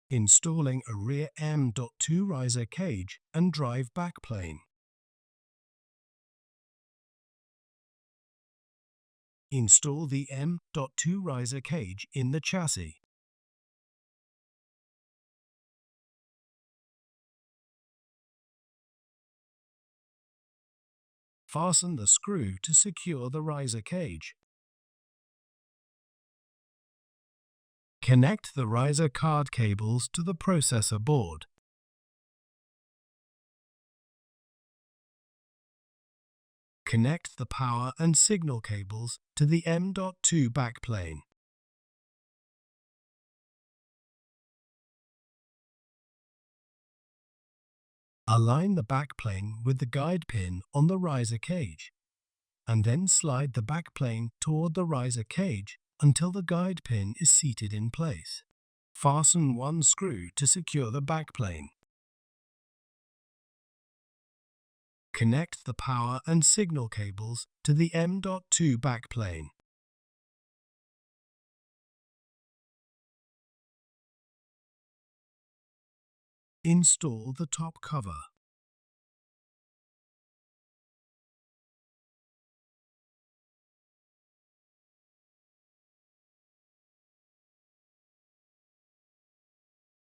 Installing a rear M.2 riser cage and drive backplane. Install the M.2 riser cage in the chassis. Fasten the screw to secure the riser cage. Connect the riser card cables to the processor board. Connect the power and signal cables to the M.2 backplane. Align the backplane with the guide pin on the riser cage, and then slide the backplane toward the riser cage until the guide pin is seated in place. Fasten one screw to secure the backplane. Connect the power and signal cables to the M.2 backplane. Install the top cover.